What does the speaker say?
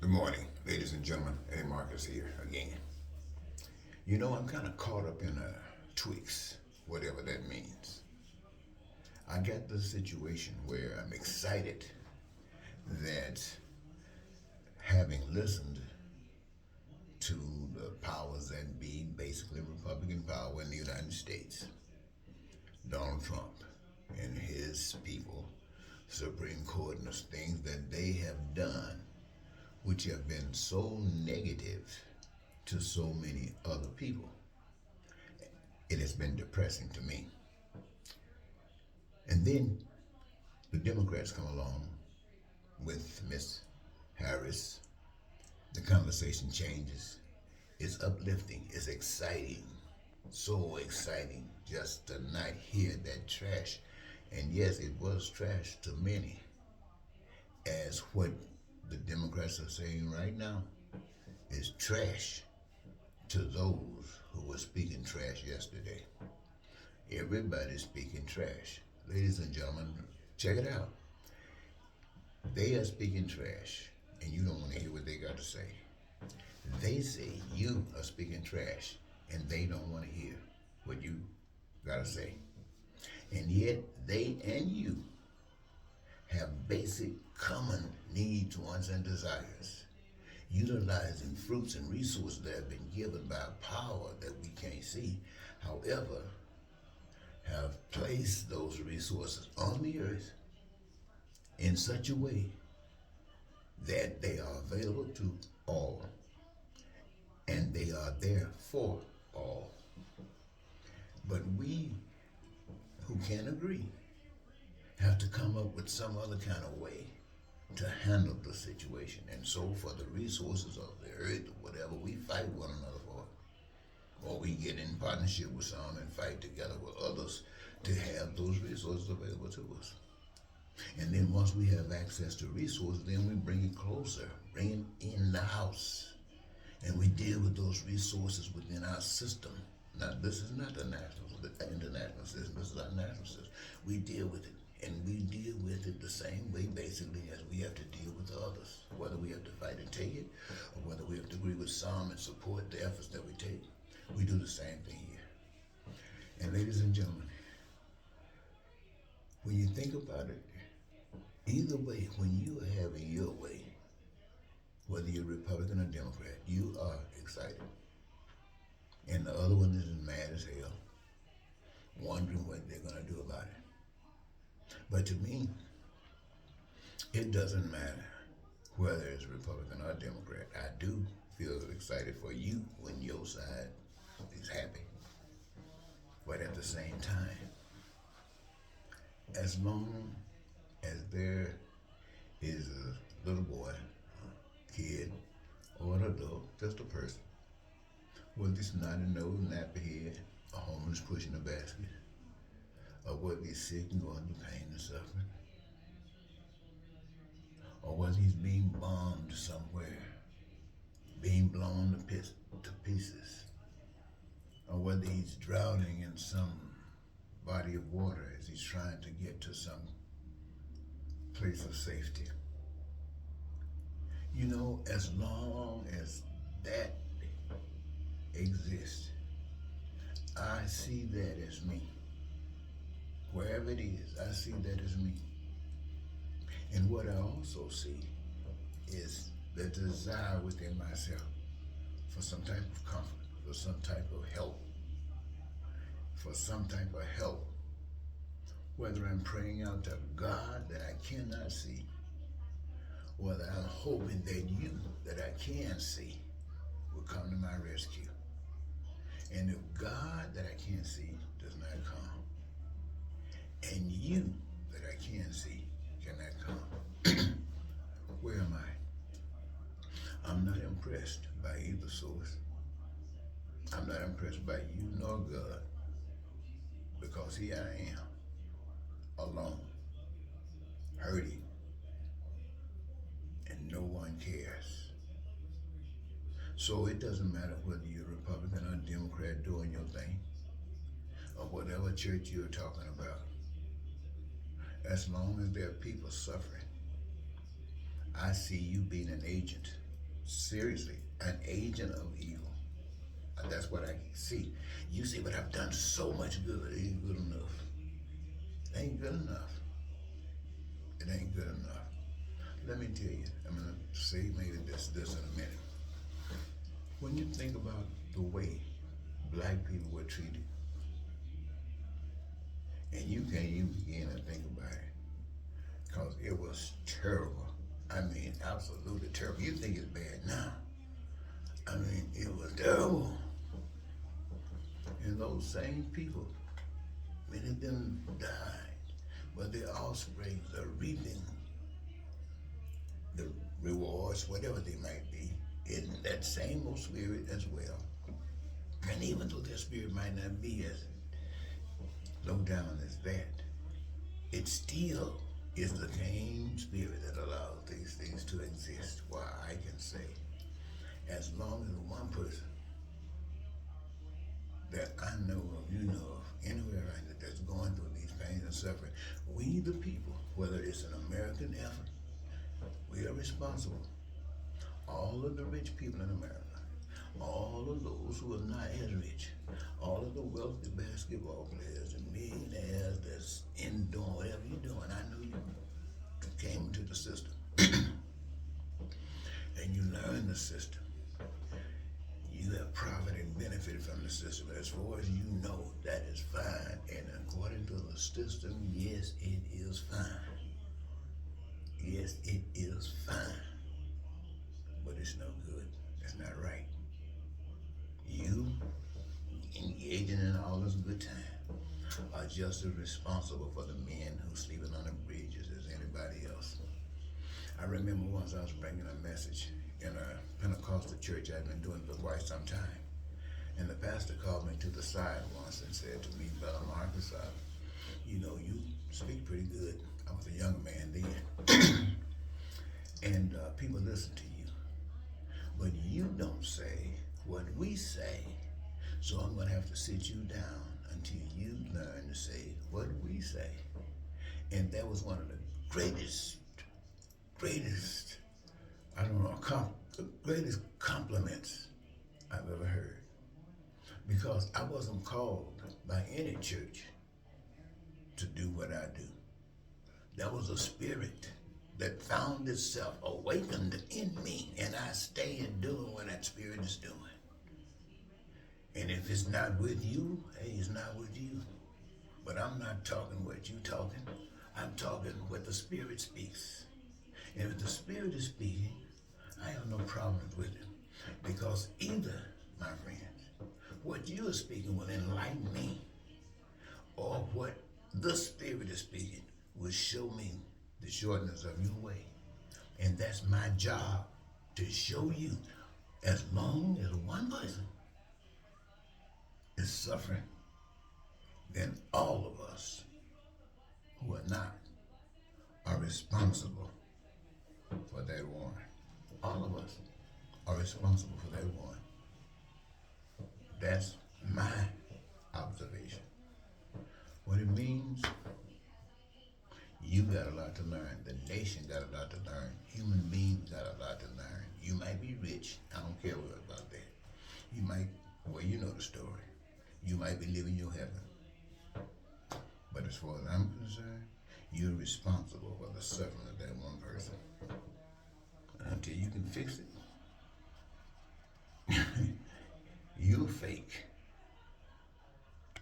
Good morning, ladies and gentlemen. Eddie Marcus here again. You know, I'm kind of caught up in a Twix, whatever that means. I got the situation where I'm excited that having listened to the powers that be, basically Republican power in the United States, Donald Trump and his people, Supreme Court, and the things that they have done, which have been so negative to so many other people. It has been depressing to me. And then the Democrats come along with Miss Harris. The conversation changes. It's uplifting. It's exciting. So exciting just to not hear that trash. And yes, it was trash to many, as what the Democrats are saying right now is trash to those who were speaking trash yesterday. Everybody's speaking trash. Ladies and gentlemen, check it out. They are speaking trash, and you don't want to hear what they got to say. They say you are speaking trash, and they don't want to hear what you got to say. And yet, they and you have basic common needs, wants, and desires, utilizing fruits and resources that have been given by a power that we can't see. However, have placed those resources on the earth in such a way that they are available to all and they are there for all. But we who can agree have to come up with some other kind of way to handle the situation. And so for the resources of the earth, whatever, we fight one another for it. Or we get in partnership with some and fight together with others to have those resources available to us. And then once we have access to resources, then we bring it closer, bring it in the house. And we deal with those resources within our system. Now, this is not the international system, this is our national system. We deal with it. And we deal with it the same way, basically, as we have to deal with others. Whether we have to fight and take it, or whether we have to agree with some and support the efforts that we take, we do the same thing here. And ladies and gentlemen, when you think about it, either way, when you are having your way, whether you're Republican or Democrat, you are excited. And the other one is mad as hell, wondering what they're going to do about it. But to me, it doesn't matter whether it's Republican or Democrat. I do feel excited for you when your side is happy. But at the same time, as long as there is a little boy, a kid, or an adult, just a person, with this snotty-nosed, nappy head, a homeless pushing a basket, or whether he's sick and going through pain and suffering, or whether he's being bombed somewhere, being blown to pieces, or whether he's drowning in some body of water as he's trying to get to some place of safety. You know, as long as that exists, I see that as me. Wherever it is, I see that as me. And what I also see is the desire within myself for some type of comfort, for some type of help, whether I'm praying out to God that I cannot see, whether I'm hoping that you that I can see will come to my rescue. And if God that I can't see does not come, and you that I can see cannot come, where am I? I'm not impressed by either source. I'm not impressed by you nor God, because here I am, alone, hurting, and no one cares. So it doesn't matter whether you're Republican or Democrat doing your thing, or whatever church you're talking about. As long as there are people suffering, I see you being an agent seriously an agent of evil. That's what I see. You see, but I've done so much good. It ain't good enough. It ain't good enough. It ain't good enough. Let me tell you, I'm gonna say maybe this in a minute. When you think about the way black people were treated, and you can't even begin to think about it, because it was terrible. I mean, absolutely terrible. You think it's bad now. I mean, it was terrible. And those same people, many of them died, but their offspring are reaping the rewards, whatever they might be, in that same old spirit as well. And even though their spirit might not be as low down as that, it still is the same spirit that allows these things to exist. Why I can say, as long as one person that I know of, you know of, anywhere around it that's going through these pains and suffering, we the people, whether it's an American effort, we are responsible. All of the rich people in America, all of those who are not as rich, all of the wealthy basketball players and millionaires that's in doing whatever you're doing. I know you came into the system and you learn the system. You have profited and benefited from the system. As far as you know, that is fine. And according to the system, yes, it is fine. Yes, it is fine. But it's no good. It's not right. You engaging in all this good time are just as responsible for the men who sleeping on the bridges as anybody else. I remember once I was bringing a message in a Pentecostal church I'd been doing for quite some time. And the pastor called me to the side once and said to me, Brother Marcus, you know, you speak pretty good. I was a young man then. And people listen to you. But you don't say what we say. So I'm going to have to sit you down until you learn to say what we say. And that was one of the greatest, I don't know, greatest compliments I've ever heard. Because I wasn't called by any church to do what I do. That was a spirit that found itself awakened in me, and I stayed doing what that spirit is doing. And if it's not with you, hey, it's not with you. But I'm not talking what you talking. I'm talking what the Spirit speaks. And if the Spirit is speaking, I have no problems with it. Because either, my friends, what you are speaking will enlighten me, or what the Spirit is speaking will show me the shortness of your way. And that's my job, to show you. As long as one person is suffering, then all of us who are not are responsible for that warning. All of us are responsible for that warning. That's my observation. What it means, you got a lot to learn. The nation got a lot to learn. Human beings got a lot to learn. You might be rich. I don't care about that. You might, well, you know the story. You might be living your heaven. But as far as I'm concerned, you're responsible for the suffering of that one person. And until you can fix it,